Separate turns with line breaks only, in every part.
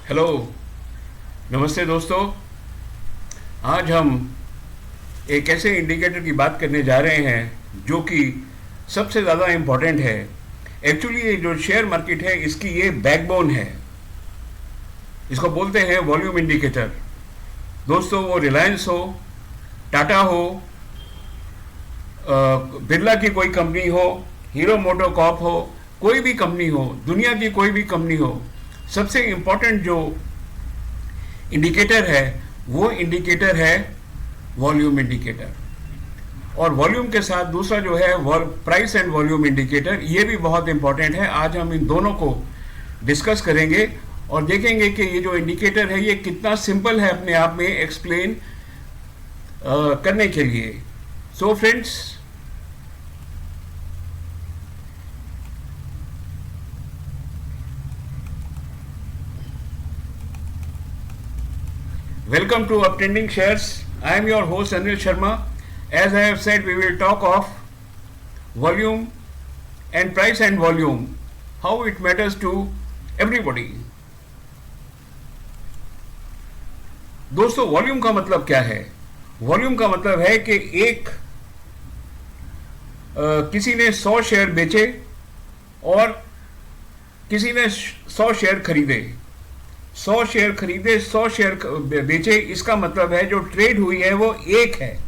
Hello, नमस्ते दोस्तों। आज हम एक ऐसे इंडिकेटर की बात करने जा रहे हैं जो कि सबसे ज़्यादा इम्पोर्टेंट है। एक्चुअली ये जो शेयर मार्केट है इसकी ये बैकबोन है। इसको बोलते हैं वॉल्यूम इंडिकेटर। दोस्तों, वो रिलायंस हो, टाटा हो, बिरला की कोई कंपनी हो, हीरो मोटोकॉर्प हो, कोई भी कंपनी हो, दुनिया की कोई भी कंपनी हो, सबसे इम्पोर्टेंट जो इंडिकेटर है वो इंडिकेटर है वॉल्यूम इंडिकेटर। और वॉल्यूम के साथ दूसरा जो है प्राइस एंड वॉल्यूम इंडिकेटर, ये भी बहुत इंपॉर्टेंट है। आज हम इन दोनों को डिस्कस करेंगे और देखेंगे कि ये जो इंडिकेटर है ये कितना सिंपल है अपने आप में एक्सप्लेन करने के लिए। So friends, welcome to Uptrending Shares. I am your host Anil Sharma. As I have said, we will talk of volume and price and volume, how it matters to everybody. दोस्तों, volume का मतलब क्या है? Volume का मतलब है कि किसी ने 100 शेयर बेचे और किसी ने 100 शेयर खरीदे। 100 शेयर खरीदे, 100 शेयर बेचे, इसका मतलब है जो ट्रेड हुई है वो एक है।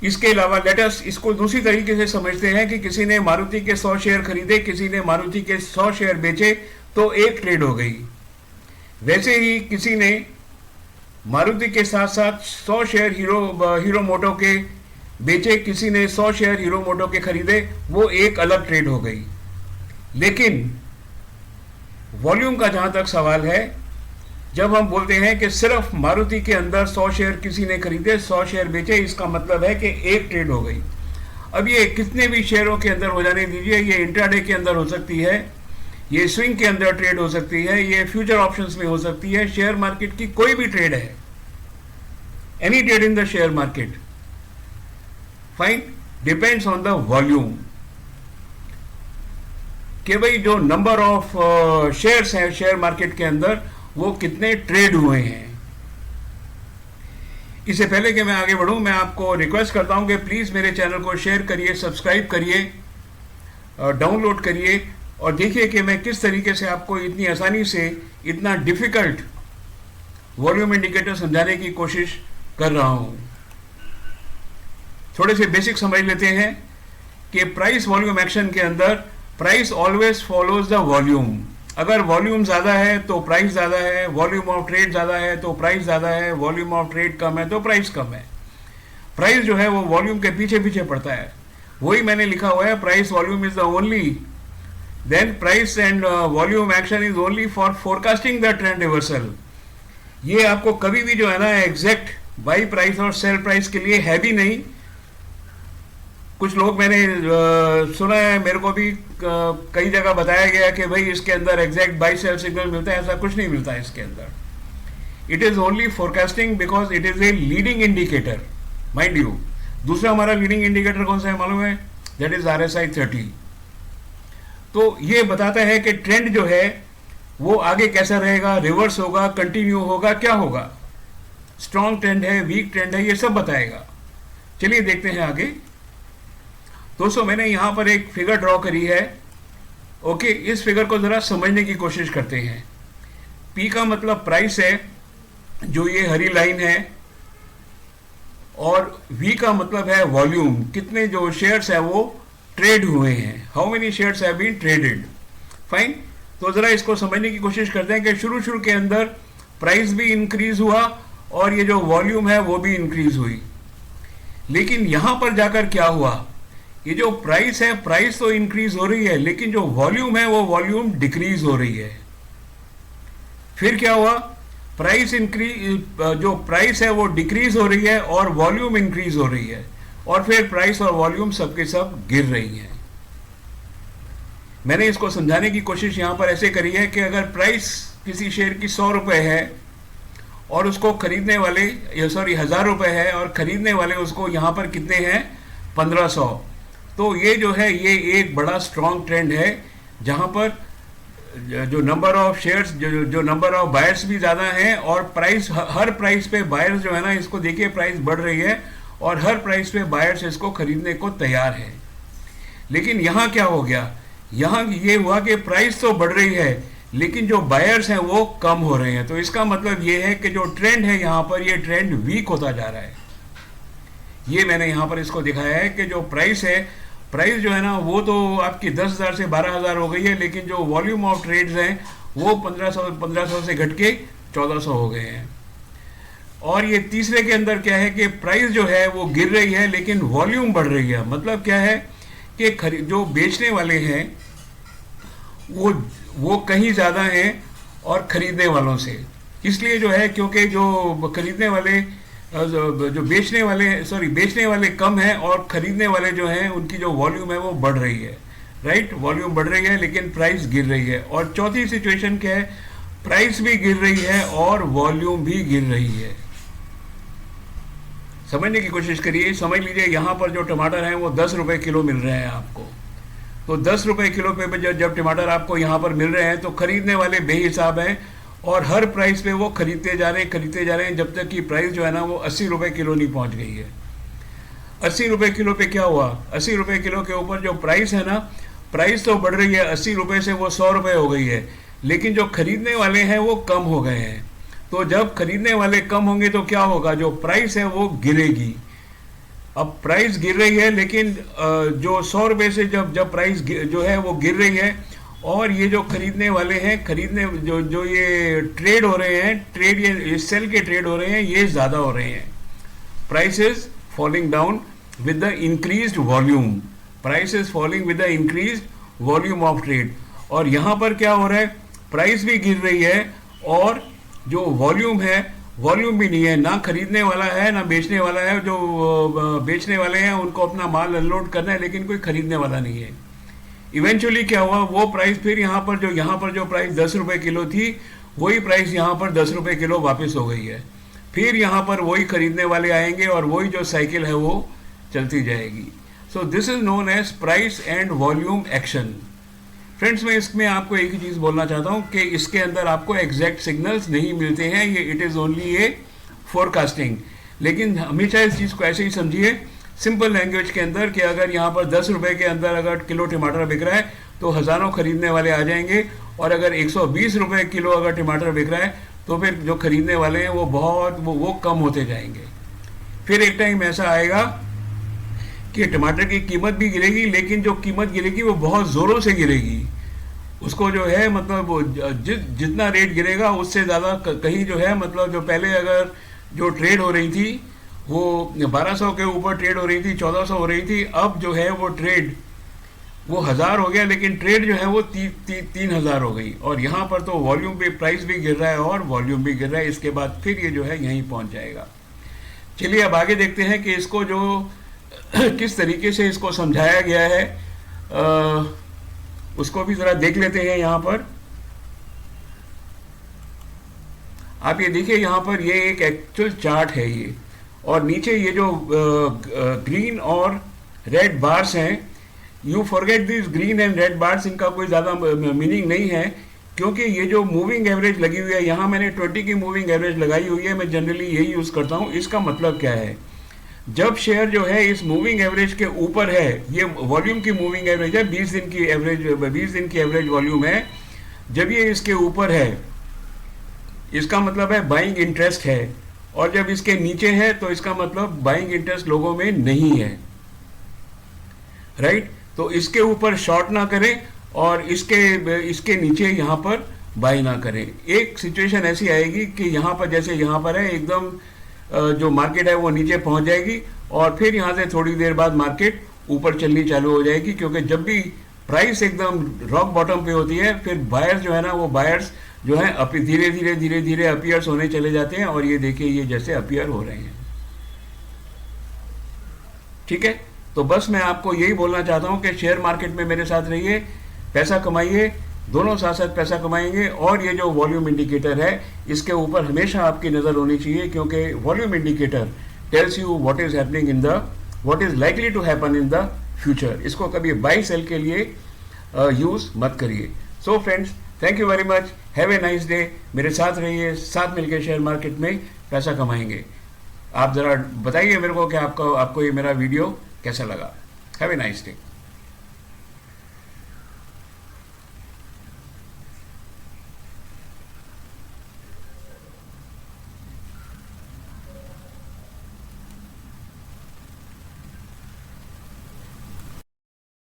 इसके अलावा लेटस इसको दूसरी तरीके से समझते हैं कि किसी ने मारुति के 100 शेयर खरीदे, किसी ने मारुति के 100 शेयर बेचे, तो एक ट्रेड हो गई। वैसे ही किसी ने मारुति के साथ साथ 100 शेयर हीरो मोटो के बेचे, किसी ने 100 शेयर हीरो मोटो के खरीदे, वो एक अलग ट्रेड हो गई। लेकिन वॉल्यूम का जहां तक सवाल है, जब हम बोलते हैं कि सिर्फ मारुति के अंदर 100 शेयर किसी ने खरीदे, 100 शेयर बेचे, इसका मतलब है कि एक ट्रेड हो गई। अब ये कितने भी शेयरों के अंदर हो जाने दीजिए, ये इंट्राडे के अंदर हो सकती है, ये स्विंग के अंदर ट्रेड हो सकती है, ये फ्यूचर ऑप्शंस में हो सकती है। शेयर मार्केट की कोई भी ट्रेड है, any trade in the share market, fine, depends on the volume, कि भाई जो नंबर ऑफ शेयर्स हैं शेयर मार्केट के अंदर वो कितने ट्रेड हुए हैं। इससे पहले कि मैं आगे बढ़ूं, मैं आपको रिक्वेस्ट करता हूं कि प्लीज़ मेरे चैनल को शेयर करिए, सब्सक्राइब करिए, डाउनलोड करिए और देखिए कि मैं किस तरीके से आपको इतनी आसानी से इतना डिफिकल्ट वॉल्यूम इंडिकेटर समझाने की कोशिश कर रहा हूं। थोड़े से बेसिक समझ लेते हैं कि प्राइस वॉल्यूम एक्शन के अंदर price always follows the volume. अगर वॉल्यूम ज़्यादा है तो प्राइस ज़्यादा है, वॉल्यूम ऑफ ट्रेड ज़्यादा है तो प्राइस ज़्यादा है, वॉल्यूम ऑफ ट्रेड कम है तो प्राइस कम है। प्राइस जो है वो वॉल्यूम के पीछे पीछे पड़ता है। वही मैंने लिखा हुआ है, price volume is the only, then price and volume action is only for forecasting the trend reversal. ये आपको कभी भी जो है ना एग्जैक्ट बाई प्राइस और सेल प्राइस के लिए है भी नहीं। कुछ लोग मैंने सुना है, मेरे को भी कई जगह बताया गया कि भाई इसके अंदर एग्जैक्ट बाई सेल सिग्नल मिलता है। ऐसा कुछ नहीं मिलता है इसके अंदर। It is only forecasting because it is a leading indicator, mind you. दूसरा हमारा लीडिंग इंडिकेटर कौन सा है मालूम है? That is RSI 30। तो ये बताता है कि ट्रेंड जो है वो आगे कैसा रहेगा, रिवर्स होगा, कंटिन्यू होगा, क्या होगा, स्ट्रॉन्ग ट्रेंड है, वीक ट्रेंड है, ये सब बताएगा। चलिए देखते हैं आगे। दोस्तों, मैंने यहाँ पर एक फिगर ड्रॉ करी है। ओके, इस फिगर को ज़रा समझने की कोशिश करते हैं। पी का मतलब प्राइस है, जो ये हरी लाइन है, और वी का मतलब है वॉल्यूम, कितने जो शेयर्स हैं वो ट्रेड हुए हैं, how many shares have been traded. Fine, तो ज़रा इसको समझने की कोशिश करते हैं कि शुरू के अंदर प्राइस भी इंक्रीज हुआ और ये जो वॉल्यूम है वो भी इंक्रीज हुई। लेकिन यहाँ पर जाकर क्या हुआ, ये जो प्राइस है, प्राइस तो इंक्रीज हो रही है, लेकिन जो वॉल्यूम है वो वॉल्यूम डिक्रीज हो रही है। फिर क्या हुआ, प्राइस जो प्राइस है वो डिक्रीज हो रही है और वॉल्यूम इंक्रीज हो रही है, और फिर प्राइस और वॉल्यूम सबके सब गिर रही है। मैंने इसको समझाने की कोशिश यहाँ पर ऐसे करी है कि अगर प्राइस किसी शेयर की 100 रुपये है और उसको खरीदने वाले 1000 रुपये है और खरीदने वाले उसको यहाँ पर कितने हैं, 1500। तो ये जो है ये एक बड़ा स्ट्रॉन्ग ट्रेंड है, जहाँ पर जो नंबर ऑफ शेयर्स, जो नंबर ऑफ बायर्स भी ज़्यादा हैं, और प्राइस, हर प्राइस पे बायर्स जो है ना, इसको देखिए प्राइस बढ़ रही है और हर प्राइस पे बायर्स इसको खरीदने को तैयार है। लेकिन यहाँ क्या हो गया, यहाँ ये हुआ कि प्राइस तो बढ़ रही है लेकिन जो बायर्स हैं वो कम हो रहे हैं। तो इसका मतलब ये है कि जो ट्रेंड है यहाँ पर, ये ट्रेंड वीक होता जा रहा है। ये मैंने यहाँ पर इसको दिखाया है कि जो प्राइस है, प्राइस जो है ना वो तो आपकी 10,000 से 12,000 हो गई है, लेकिन जो वॉल्यूम ऑफ ट्रेड्स हैं वो 1500 से घट के 1400 हो गए हैं। और ये तीसरे के अंदर क्या है कि प्राइस जो है वो गिर रही है लेकिन वॉल्यूम बढ़ रही है। मतलब क्या है कि जो बेचने वाले हैं वो कहीं ज़्यादा हैं और ख़रीदने वालों से। इसलिए जो है क्योंकि जो खरीदने वाले, जो बेचने वाले कम हैं और ख़रीदने वाले जो हैं उनकी जो वॉल्यूम है वो बढ़ रही है, राइट। वॉल्यूम बढ़ रही है लेकिन प्राइस गिर रही है। और चौथी सिचुएशन क्या है, प्राइस भी गिर रही है और वॉल्यूम भी गिर रही है। समझने की कोशिश करिए। समझ लीजिए यहाँ पर जो टमाटर हैं वो 10 रुपये किलो मिल रहे हैं आपको। तो 10 रुपये किलो पे जब टमाटर आपको यहाँ पर मिल रहे हैं तो खरीदने वाले बेहिसाब हैं और हर प्राइस पे वो खरीदते जा रहे हैं जब तक कि प्राइस जो है ना वो 80 रुपये किलो नहीं पहुँच गई है। 80 रुपये किलो पे क्या हुआ, 80 रुपये किलो के ऊपर जो प्राइस है ना, प्राइस तो बढ़ रही है, 80 रुपये से वो 100 रुपये हो गई है, लेकिन जो खरीदने वाले हैं वो कम हो गए हैं। तो जब खरीदने वाले कम होंगे तो क्या होगा, जो प्राइस है वो गिरेगी। अब प्राइस गिर रही है लेकिन जो 100 रुपये से जब प्राइस जो है वो गिर रही है, और ये जो खरीदने वाले हैं, जो ये ट्रेड हो रहे हैं, ये सेल के ट्रेड हो रहे हैं, ये ज़्यादा हो रहे हैं। Price is falling down with the increased volume, price is falling with the increased volume of trade. और यहाँ पर क्या हो रहा है, प्राइस भी गिर रही है और जो वॉल्यूम है, वॉल्यूम भी नहीं है। ना खरीदने वाला है ना बेचने वाला है। जो बेचने वाले हैं उनको अपना माल अनलोड करना है लेकिन कोई खरीदने वाला नहीं है। इवेंचुअली क्या हुआ, वो प्राइस फिर यहाँ पर जो प्राइस 10 रुपये किलो थी, वही प्राइस यहाँ पर 10 रुपये किलो वापस हो गई है। फिर यहाँ पर वही खरीदने वाले आएंगे और वही जो साइकिल है वो चलती जाएगी। So this is known as price and volume action. Friends, मैं इसमें आपको एक ही चीज़ बोलना चाहता हूँ कि इसके अंदर आपको एग्जैक्ट सिग्नल्स नहीं मिलते हैं, ये it is only A forecasting. लेकिन हमेशा इस चीज़ को ऐसे ही समझिए सिंपल लैंग्वेज के अंदर कि अगर यहाँ पर 10 रुपये के अंदर अगर किलो टमाटर बिक रहा है तो हज़ारों खरीदने वाले आ जाएंगे, और अगर 120 रुपये किलो अगर टमाटर बिक रहा है तो फिर जो खरीदने वाले हैं वो कम होते जाएंगे। फिर एक टाइम ऐसा आएगा कि टमाटर की कीमत भी गिरेगी, लेकिन जो कीमत गिरेगी वो बहुत ज़ोरों से गिरेगी। उसको जो है मतलब वो जितना रेट गिरेगा उससे ज़्यादा कहीं जो है, मतलब जो पहले अगर जो ट्रेड हो रही थी वो 1200 के ऊपर ट्रेड हो रही थी, 1400 हो रही थी, अब जो है वो ट्रेड वो 1000 हो गया, लेकिन ट्रेड जो है वो 3000 हो गई। और यहाँ पर तो वॉल्यूम भी, प्राइस भी गिर रहा है और वॉल्यूम भी गिर रहा है। इसके बाद फिर ये जो है यहीं पहुँच जाएगा। चलिए अब आगे देखते हैं कि इसको जो किस तरीके से इसको समझाया गया है, उसको भी ज़रा देख लेते हैं। यहाँ पर आप ये देखिए, यहाँ पर ये एक एक्चुअल चार्ट है ये, और नीचे ये जो ग्रीन और रेड बार्स हैं, you forget this green and red bars, इनका कोई ज़्यादा मीनिंग नहीं है, क्योंकि ये जो मूविंग एवरेज लगी हुई है, यहाँ मैंने 20 की मूविंग एवरेज लगाई हुई है, मैं जनरली यही यूज़ करता हूँ। इसका मतलब क्या है, जब शेयर जो है इस मूविंग एवरेज के ऊपर है, ये वॉल्यूम की मूविंग एवरेज है, 20 दिन की एवरेज वॉल्यूम है, जब ये इसके ऊपर है इसका मतलब है बाइंग इंटरेस्ट है, और जब इसके नीचे है तो इसका मतलब बाइंग इंटरेस्ट लोगों में नहीं है, राइट। तो इसके ऊपर शॉर्ट ना करें और इसके नीचे यहाँ पर बाई ना करें। एक सिचुएशन ऐसी आएगी कि यहाँ पर, जैसे यहाँ पर है, एकदम जो मार्केट है वो नीचे पहुँच जाएगी और फिर यहाँ से थोड़ी देर बाद मार्केट ऊपर चलनी चालू हो जाएगी, क्योंकि जब भी प्राइस एकदम रॉक बॉटम पे होती है, फिर बायर्स जो है ना, वो बायर्स जो है धीरे धीरे अपीयर्स होने चले जाते हैं, और ये देखिए ये जैसे अपीयर हो रहे हैं। ठीक है, तो बस मैं आपको यही बोलना चाहता हूं कि शेयर मार्केट में मेरे साथ रहिए, पैसा कमाइए, दोनों साथ साथ पैसा कमाएंगे। और ये जो वॉल्यूम इंडिकेटर है, इसके ऊपर हमेशा आपकी नज़र होनी चाहिए, क्योंकि volume indicator tells you what is happening in the, what is likely to happen in the future. इसको कभी बाई सेल के लिए यूज़ मत करिए। So friends, thank you very much, have a nice day. मेरे साथ रहिए, साथ मिलकर शेयर मार्केट में पैसा कमाएंगे। आप ज़रा बताइए मेरे को कि आपको ये मेरा वीडियो कैसा लगा। Have a nice day.